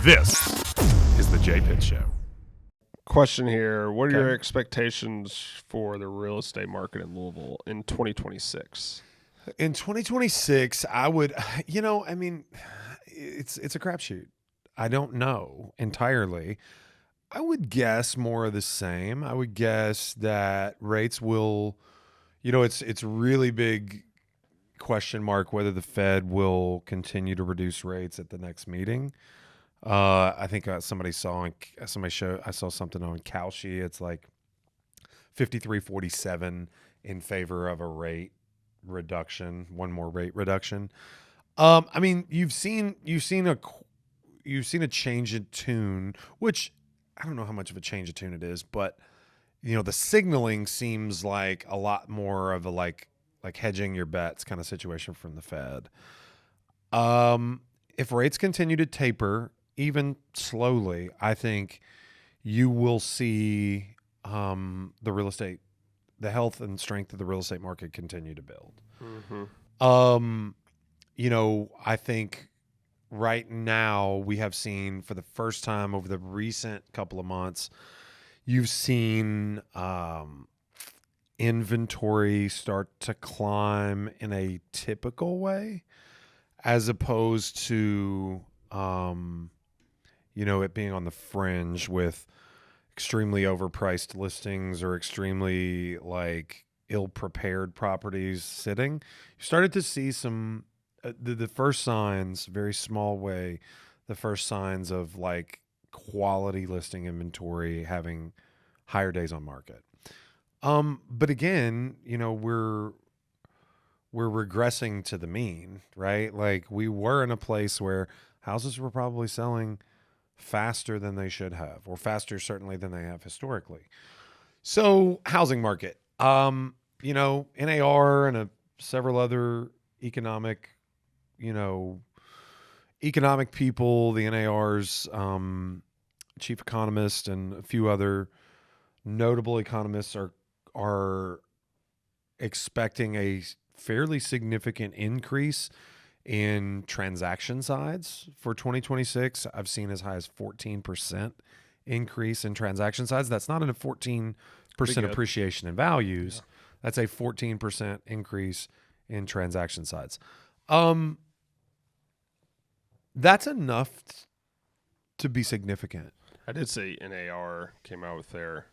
This is the J Pitt Show. Question here. What are Okay. your expectations for the real estate market in Louisville in 2026? In 2026, I would, it's a crapshoot. I don't know entirely. I would guess more of the same. I would guess that rates will, it's really big question mark whether the Fed will continue to reduce rates at the next meeting. I think I saw something on Kalshi. It's like 53-47 in favor of a rate reduction, one more rate reduction. You've seen a change in tune, which I don't know how much of a change of tune it is, but the signaling seems like a lot more of a like hedging your bets kind of situation from the Fed. If rates continue to taper even slowly, I think you will see the health and strength of the real estate market continue to build. Mm-hmm. I think right now we have seen for the first time over the recent couple of months, you've seen inventory start to climb in a typical way, as opposed to it being on the fringe with extremely overpriced listings or extremely ill-prepared properties sitting. You started to see some the first signs, very small way, the first signs of quality listing inventory having higher days on market. But again, we're regressing to the mean, right? We were in a place where houses were probably selling faster than they should have, or faster certainly than they have historically. So housing market, NAR and several other economic people, the NAR's chief economist and a few other notable economists are expecting a fairly significant increase in transaction sides for 2026. I've seen as high as 14% increase in transaction sides. That's not a 14% appreciation in values. Yeah. That's a 14% increase in transaction sides. That's enough to be significant. I did see NAR came out with their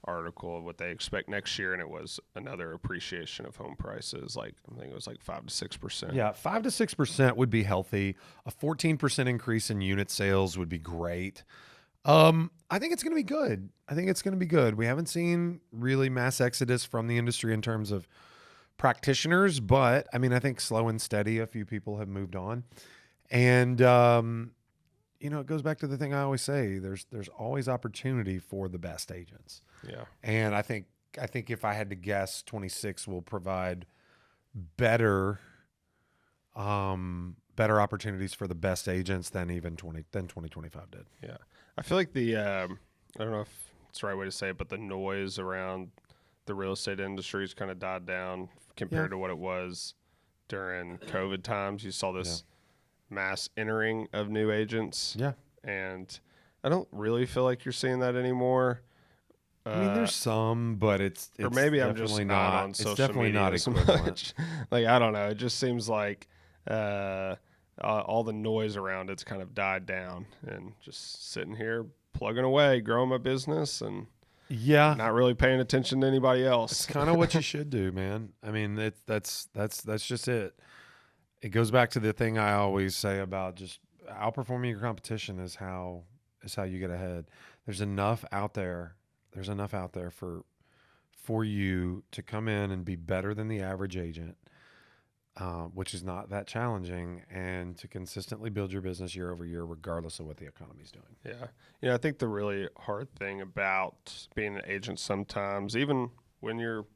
article of what they expect next year, and it was another appreciation of home prices. I think it was 5 to 6%. Yeah, 5 to 6% would be healthy. A 14% increase in unit sales would be great. I think it's going to be good. We haven't seen really mass exodus from the industry in terms of practitioners, but I think slow and steady, a few people have moved on. And, it goes back to the thing I always say, there's always opportunity for the best agents. Yeah. And I think if I had to guess, 26 will provide better opportunities for the best agents than 2025 did. Yeah. I feel like I don't know if it's the right way to say it, but the noise around the real estate industry has kind of died down compared to what it was during COVID times. You saw this mass entering of new agents. Yeah. And I don't really feel like you're seeing that anymore. There's some, but it's or maybe I'm just not on social definitely media not as equivalent. much. I don't know. It just seems like all the noise around it's kind of died down, and just sitting here plugging away, growing my business, and not really paying attention to anybody else. It's kind of what you should do, man. That's just it. It goes back to the thing I always say about just outperforming your competition is how you get ahead. There's enough out there for you to come in and be better than the average agent, which is not that challenging, and to consistently build your business year over year, regardless of what the economy's doing. Yeah. I think the really hard thing about being an agent sometimes, even when you're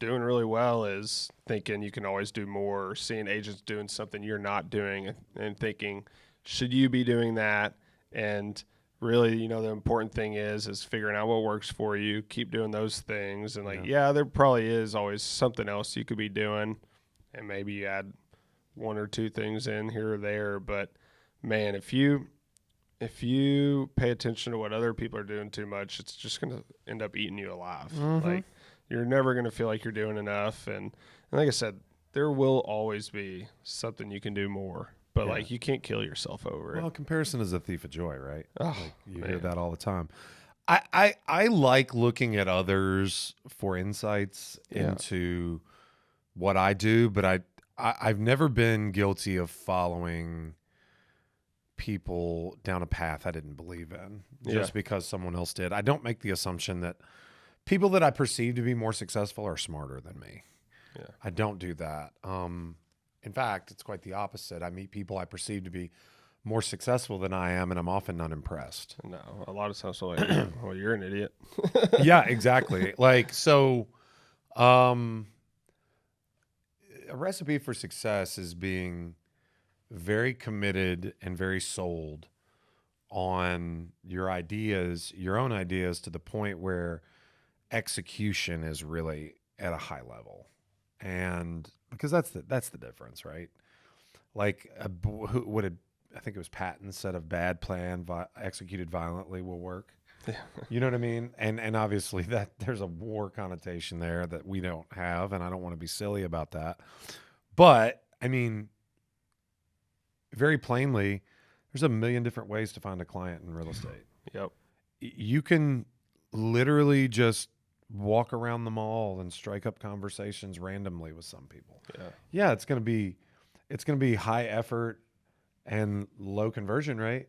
doing really well, is thinking you can always do more, or seeing agents doing something you're not doing and thinking, should you be doing that? And really, the important thing is figuring out what works for you, keep doing those things. And there probably is always something else you could be doing, and maybe you add one or two things in here or there. But man, if you if you pay attention to what other people are doing too much, it's just going to end up eating you alive. Like, you're never going to feel like you're doing enough. And like I said, there will always be something you can do more, but like, you can't kill yourself over Well, it. comparison is a thief of joy, right? Oh, Like, you hear man. that all the time. I like looking at others for insights into what I do, but I've never been guilty of following people down a path I didn't believe in just because someone else did. I don't make the assumption that people that I perceive to be more successful are smarter than me. Yeah. I don't do that. In fact, it's quite the opposite. I meet people I perceive to be more successful than I am, and I'm often not impressed. No, a lot of times I'm like, well, you're an idiot. Yeah, exactly. Like, so, a recipe for success is being very committed and very sold on your ideas, your own ideas, to the point where execution is really at a high level. And because that's the difference, right? Like, I think it was Patton said, a bad plan executed violently will work. Yeah. You know what I mean? And obviously that there's a war connotation there that we don't have, and I don't want to be silly about that. But I mean, very plainly, there's a million different ways to find a client in real estate. Yep. You can literally just walk around the mall and strike up conversations randomly with some people. Yeah, it's going to be high effort and low conversion rate.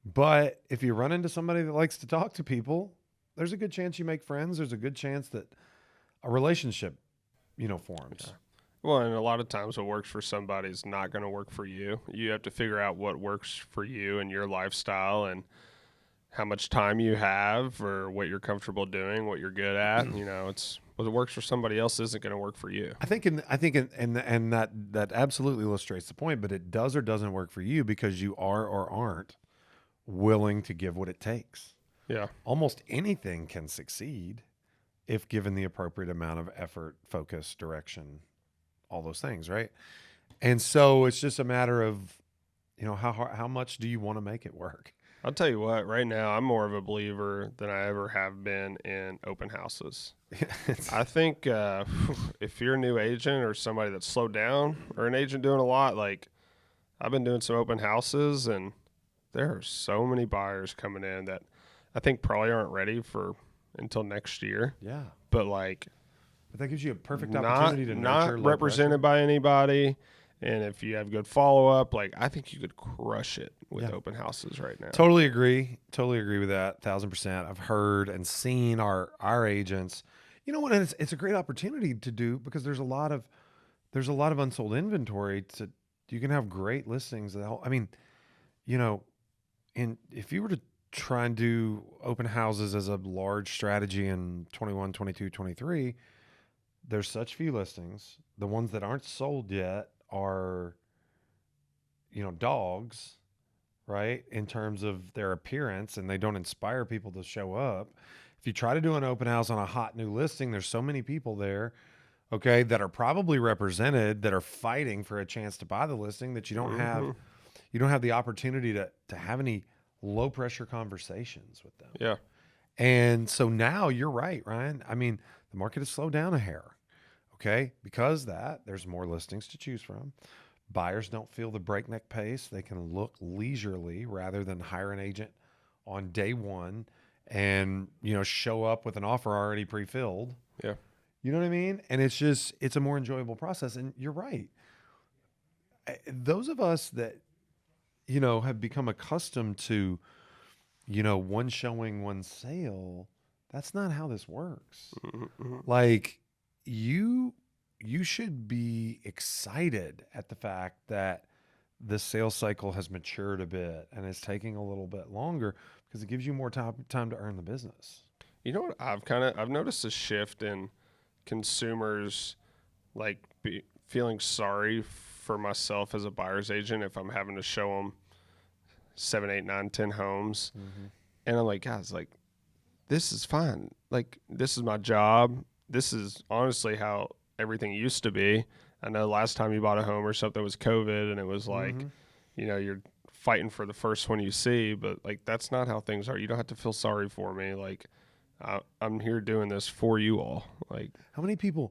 But if you run into somebody that likes to talk to people, there's a good chance you make friends. There's a good chance that a relationship, forms. Yeah. Well, and a lot of times what works for somebody is not going to work for you. You have to figure out what works for you and your lifestyle and how much time you have or what you're comfortable doing, what you're good at. It's what works for somebody else isn't going to work for you. I think that absolutely illustrates the point, but it does or doesn't work for you because you are or aren't willing to give what it takes. Yeah. Almost anything can succeed if given the appropriate amount of effort, focus, direction, all those things, right? And so it's just a matter of, how much do you want to make it work? I'll tell you what, right now I'm more of a believer than I ever have been in open houses. I think if you're a new agent or somebody that's slowed down or an agent doing a lot, like I've been doing some open houses and there are so many buyers coming in that I think probably aren't ready for until next year. Yeah. But like, that gives you a perfect opportunity to nurture. Not represented by anybody. And if you have good follow-up, like I think you could crush it with open houses right now. Totally agree with that. 1,000%. I've heard and seen our agents. You know what? And it's a great opportunity to do because there's a lot of unsold inventory. You can have great listings. And if you were to try and do open houses as a large strategy in 21, 22, 23, there's such few listings. The ones that aren't sold yet are, dogs, right? In terms of their appearance, and they don't inspire people to show up. If you try to do an open house on a hot new listing, there's so many people there, okay, that are probably represented, that are fighting for a chance to buy the listing, that you don't have the opportunity to have any low pressure conversations with them. Yeah. And so now you're right, Ryan. I mean, the market has slowed down a hair. Okay. Because there's more listings to choose from. Buyers don't feel the breakneck pace. They can look leisurely rather than hire an agent on day one and, show up with an offer already pre-filled. Yeah. You know what I mean? And it's a more enjoyable process. And you're right. Those of us that, have become accustomed to, one showing, one sale, that's not how this works. Mm-hmm. Like you should be excited at the fact that the sales cycle has matured a bit and it's taking a little bit longer because it gives you more time to earn the business. You know what? I've noticed a shift in consumers like feeling sorry for myself as a buyer's agent if I'm having to show them 7, 8, 9, 10 homes. Mm-hmm. And I'm like, guys, like, this is fine. Like, this is my job. This is honestly how everything used to be. I know last time you bought a home or something was COVID, and it was like, you're fighting for the first one you see, but like that's not how things are. You don't have to feel sorry for me. Like I'm here doing this for you all. Like how many people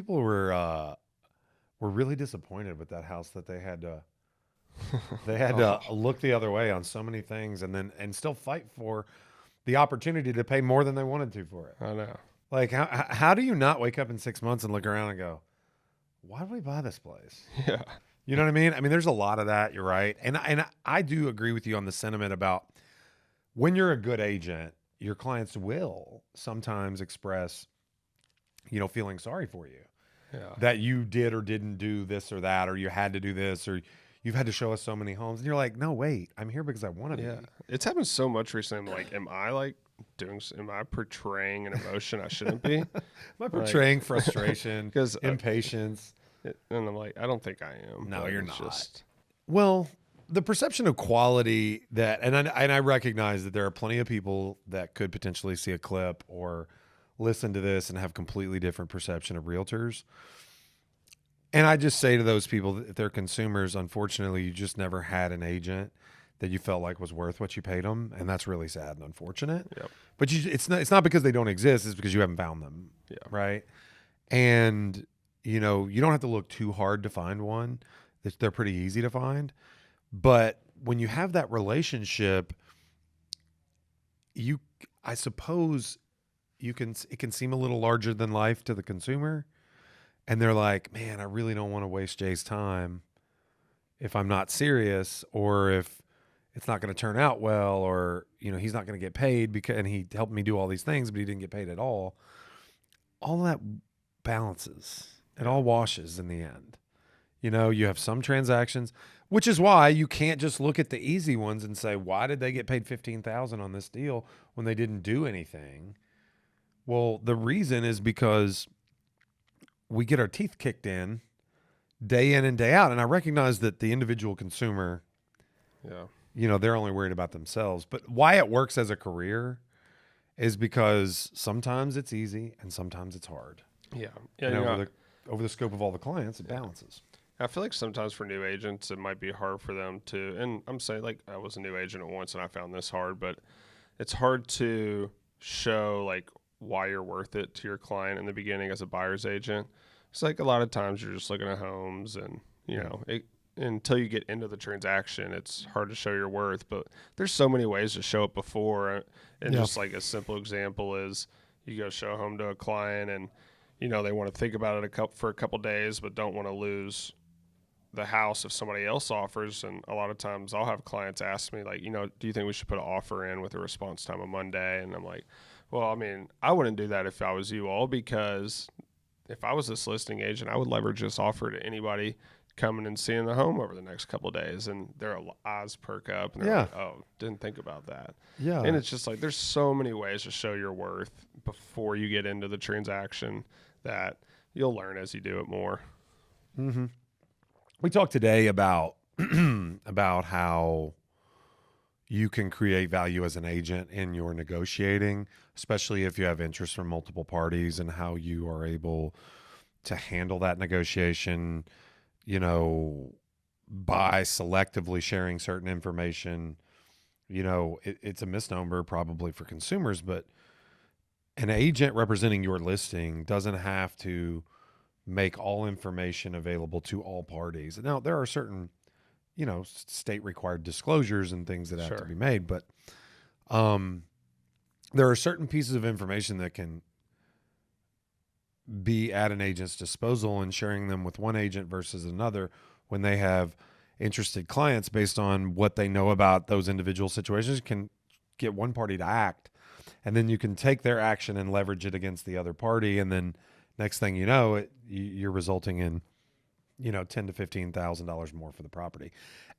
were really disappointed with that house that they had to look the other way on so many things and still fight for the opportunity to pay more than they wanted to for it. I know. Like how do you not wake up in 6 months and look around and go, why did we buy this place? Yeah. You know what I mean? I mean, there's a lot of that. You're right. And I do agree with you on the sentiment about when you're a good agent, your clients will sometimes express, feeling sorry for you. Yeah. That you did or didn't do this or that, or you had to do this, or you've had to show us so many homes. And you're like, no, wait, I'm here because I want to be. It's happened so much recently. I'm like, am I portraying an emotion I shouldn't be? Am I portraying frustration, impatience? And I'm like, I don't think I am. No, you're not. Just... Well, the perception of quality and I recognize that there are plenty of people that could potentially see a clip or listen to this and have completely different perception of realtors. And I just say to those people, if they're consumers, unfortunately, you just never had an agent that you felt like was worth what you paid them, and that's really sad and unfortunate. Yep. But it's not because they don't exist; it's because you haven't found them. Yeah. Right. And you don't have to look too hard to find one. They're pretty easy to find. But when you have that relationship, I suppose it can seem a little larger than life to the consumer. And they're like, man, I really don't want to waste Jay's time if I'm not serious, or if it's not going to turn out well, or, he's not going to get paid and he helped me do all these things, but he didn't get paid at all. All that balances. It all washes in the end. You have some transactions, which is why you can't just look at the easy ones and say, why did they get paid $15,000 on this deal when they didn't do anything? Well, the reason is because we get our teeth kicked in and day out. And I recognize that the individual consumer, they're only worried about themselves. But why it works as a career is because sometimes it's easy and sometimes it's hard. Yeah. Over the scope of all the clients, it balances. I feel like sometimes for new agents, it might be hard for them to, and I'm saying like I was a new agent at once and I found this hard, but it's hard to show like why you're worth it to your client in the beginning as a buyer's agent. It's like a lot of times you're just looking at homes and, until you get into the transaction, it's hard to show your worth, but there's so many ways to show it before. And just like a simple example is you go show a home to a client and, they want to think about it for a couple days, but don't want to lose the house if somebody else offers. And a lot of times I'll have clients ask me like, do you think we should put an offer in with a response time of Monday? And I'm like, well, I mean, I wouldn't do that if I was you all, because if I was this listing agent, I would leverage this offer to anybody coming and seeing the home over the next couple of days, and their eyes perk up and they're like, oh, didn't think about that. Yeah. And it's just like, there's so many ways to show your worth before you get into the transaction that you'll learn as you do it more. Mm-hmm. We talked today about how you can create value as an agent in your negotiating, especially if you have interest from multiple parties, and how you are able to handle that negotiation, by selectively sharing certain information. It's a misnomer probably for consumers, but an agent representing your listing doesn't have to make all information available to all parties. Now, there are certain, state required disclosures and things that have to be made, but there are certain pieces of information that can be at an agent's disposal, and sharing them with one agent versus another when they have interested clients based on what they know about those individual situations can get one party to act, and then you can take their action and leverage it against the other party. And then next thing you know, you're resulting in, $10,000 to $15,000 more for the property.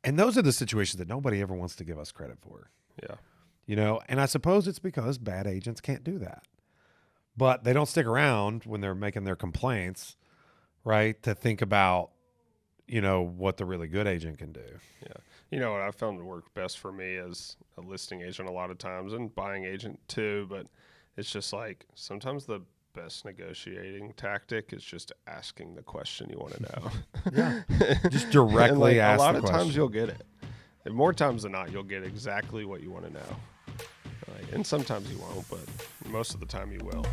And those are the situations that nobody ever wants to give us credit for. Yeah. And I suppose it's because bad agents can't do that, but they don't stick around when they're making their complaints, right? To think about, what the really good agent can do. Yeah. What I found to work best for me as a listing agent a lot of times, and buying agent too, but it's just like sometimes the best negotiating tactic is just asking the question you want to know. Just directly ask a lot the of question. times you'll get it. And more times than not, you'll get exactly what you want to know. And sometimes you won't, but most of the time you will.